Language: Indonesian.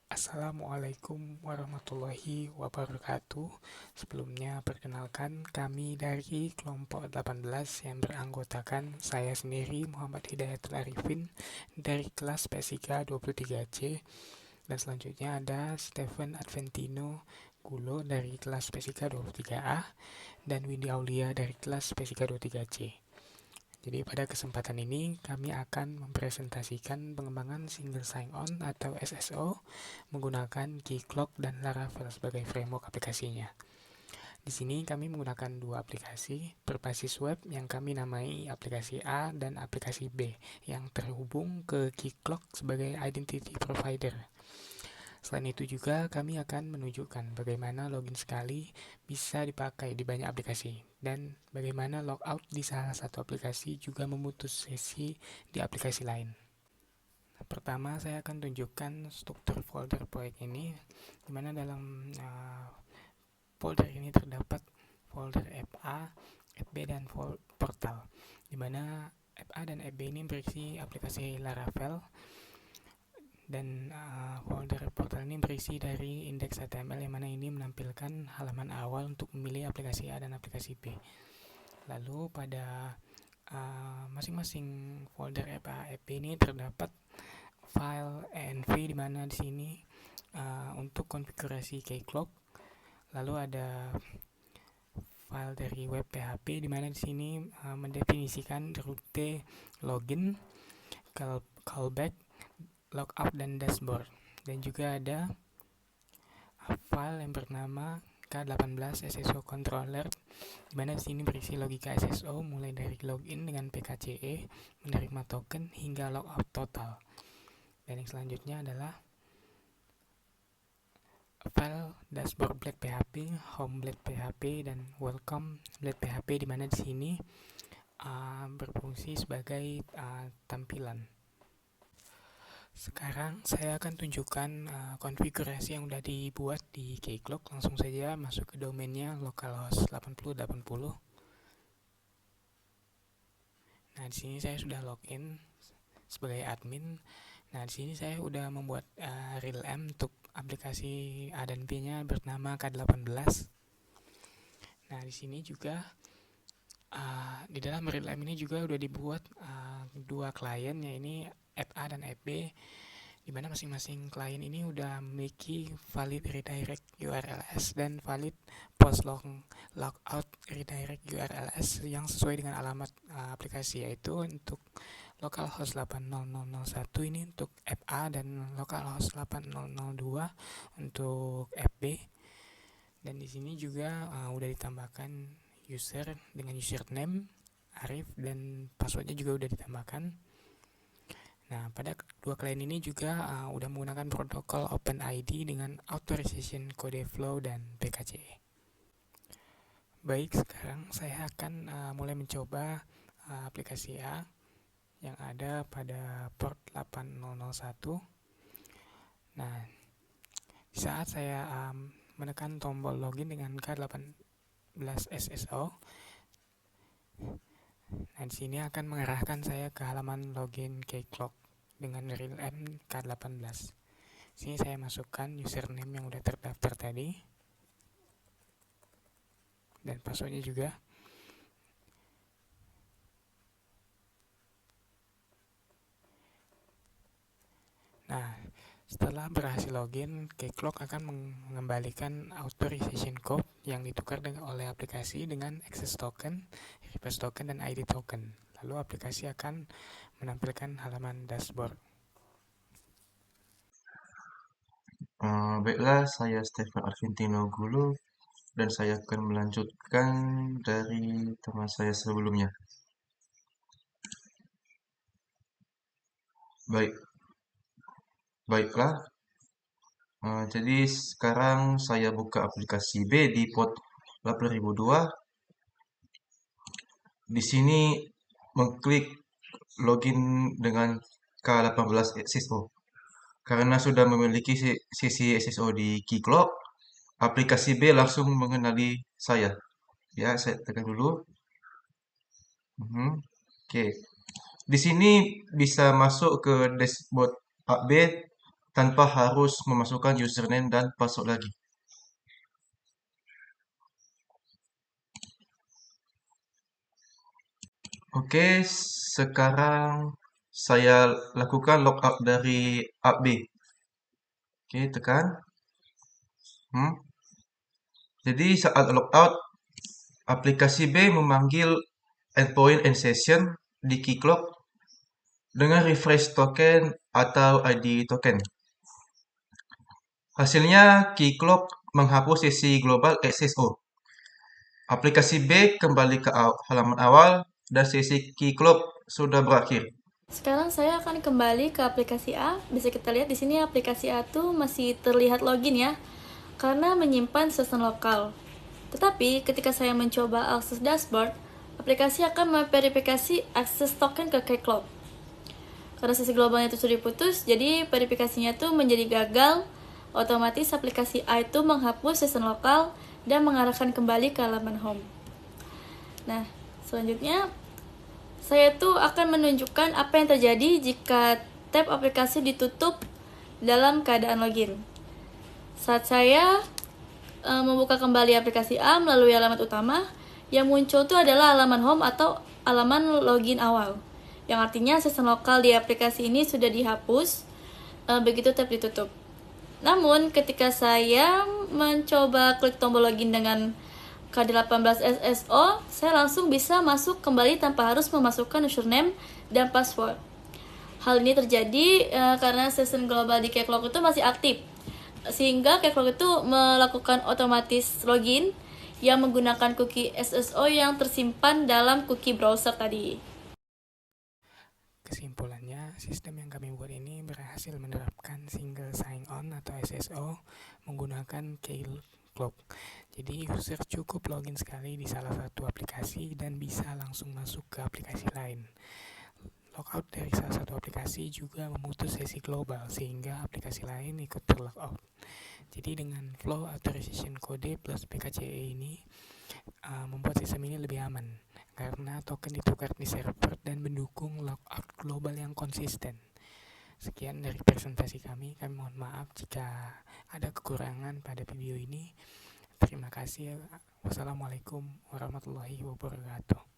Assalamualaikum warahmatullahi wabarakatuh. Sebelumnya perkenalkan kami dari kelompok 18 yang beranggotakan saya sendiri Muhammad Hidayatul Arifin dari kelas P3 23C, dan selanjutnya ada Stephen Adventino Gulo dari kelas P3 23A dan Windy Aulia dari kelas P3 23C. Jadi pada kesempatan ini kami akan mempresentasikan pengembangan single sign-on atau SSO menggunakan Keycloak dan Laravel sebagai framework aplikasinya. Di sini kami menggunakan dua aplikasi berbasis web yang kami namai aplikasi A dan aplikasi B yang terhubung ke Keycloak sebagai identity provider. Selain itu juga kami akan menunjukkan bagaimana login sekali bisa dipakai di banyak aplikasi dan bagaimana logout di salah satu aplikasi juga memutus sesi di aplikasi lain. Pertama, saya akan tunjukkan struktur folder proyek ini, di mana dalam folder ini terdapat folder FA, FB, dan portal, di mana FA dan FB ini berisi aplikasi Laravel, dan folder portal ini berisi dari indeks HTML yang mana ini menampilkan halaman awal untuk memilih aplikasi A dan aplikasi B. Lalu pada masing-masing folder FA FB ini terdapat file env, di mana di sini untuk konfigurasi Keycloak. Lalu ada file dari web PHP di mana di sini mendefinisikan rute login, callback, logout, dan dashboard. Dan juga ada file yang bernama K18 SSO Controller, di mana di sini berisi logika SSO mulai dari login dengan PKCE, menerima token, hingga logout total. Dan yang selanjutnya adalah file dashboard Blade PHP, home Blade PHP, dan welcome Blade PHP, di mana di sini berfungsi sebagai tampilan. Sekarang saya akan tunjukkan konfigurasi yang sudah dibuat di Keycloak. Langsung saja masuk ke domainnya localhost 8080. Nah, di sini saya sudah login sebagai admin. Nah, di sini saya sudah membuat real M untuk aplikasi A dan B-nya bernama K18. Nah, di sini juga di dalam real M ini juga sudah dibuat dua klien, yaitu FA dan FB, di mana masing-masing klien ini udah memiliki valid redirect URLs dan valid post logout redirect URLs yang sesuai dengan alamat aplikasi, yaitu untuk localhost 8001 ini untuk FA dan localhost 8002 untuk FB. Dan di sini juga udah ditambahkan user dengan username Arif dan passwordnya juga udah ditambahkan. Nah, pada dua klien ini juga udah menggunakan protokol OpenID dengan authorization kode flow dan PKCE. Baik, sekarang saya akan mulai mencoba aplikasi A yang ada pada port 8001. Nah, di saat saya menekan tombol login dengan K18 SSO, nah di sini akan mengarahkan saya ke halaman login Keycloak dengan real M K18. Sini saya masukkan username yang udah terdaftar tadi dan passwordnya juga. Nah, setelah berhasil login, Keycloak akan mengembalikan authorization code yang ditukar oleh aplikasi dengan access token, request token, dan ID token. Lalu aplikasi akan menampilkan halaman dashboard. Baiklah, saya Stephen Arvintino Gulu dan saya akan melanjutkan dari teman saya sebelumnya. Baiklah. Jadi sekarang saya buka aplikasi B di port 8002. Di sini mengklik login dengan K18 SSO. Karena sudah memiliki sesi SSO di Keycloak, aplikasi B langsung mengenali saya. Ya, saya tekan dulu. Oke. Di sini bisa masuk ke dashboard AB tanpa harus memasukkan username dan password lagi. Oke, sekarang saya lakukan logout dari app B. Oke, tekan. Jadi saat logout, aplikasi B memanggil endpoint and session di keycloak dengan refresh token atau ID token. Hasilnya, keycloak menghapus sesi global SSO. Aplikasi B kembali ke halaman awal dan sesi keycloak sudah berakhir. Sekarang saya akan kembali ke aplikasi A. Bisa kita lihat di sini aplikasi A tuh masih terlihat login ya, karena menyimpan session lokal. Tetapi ketika saya mencoba akses dashboard, aplikasi akan memverifikasi akses token ke keycloak. Karena sesi globalnya itu sudah diputus, jadi verifikasinya tuh menjadi gagal. Otomatis aplikasi A itu menghapus session lokal dan mengarahkan kembali ke halaman home. Nah, selanjutnya saya tuh akan menunjukkan apa yang terjadi jika tab aplikasi ditutup dalam keadaan login. Saat saya membuka kembali aplikasi A melalui alamat utama, yang muncul tuh adalah halaman home atau halaman login awal, yang artinya session lokal di aplikasi ini sudah dihapus begitu tab ditutup. Namun ketika saya mencoba klik tombol login dengan K18 SSO, saya langsung bisa masuk kembali tanpa harus memasukkan username dan password. Hal ini terjadi karena session global di keycloak itu masih aktif, sehingga keycloak itu melakukan otomatis login yang menggunakan cookie SSO yang tersimpan dalam cookie browser tadi. Kesimpulannya, sistem yang kami buat ini berhasil menerapkan single sign-on atau SSO menggunakan keycloak. Jadi user cukup login sekali di salah satu aplikasi dan bisa langsung masuk ke aplikasi lain. Logout dari salah satu aplikasi juga memutus sesi global sehingga aplikasi lain ikut terlogout. Jadi dengan flow authorization code plus PKCE ini membuat sistem ini lebih aman karena token ditukar di server dan mendukung logout global yang konsisten. Sekian dari presentasi kami mohon maaf jika ada kekurangan pada video ini. Terima kasih. Wassalamualaikum warahmatullahi wabarakatuh.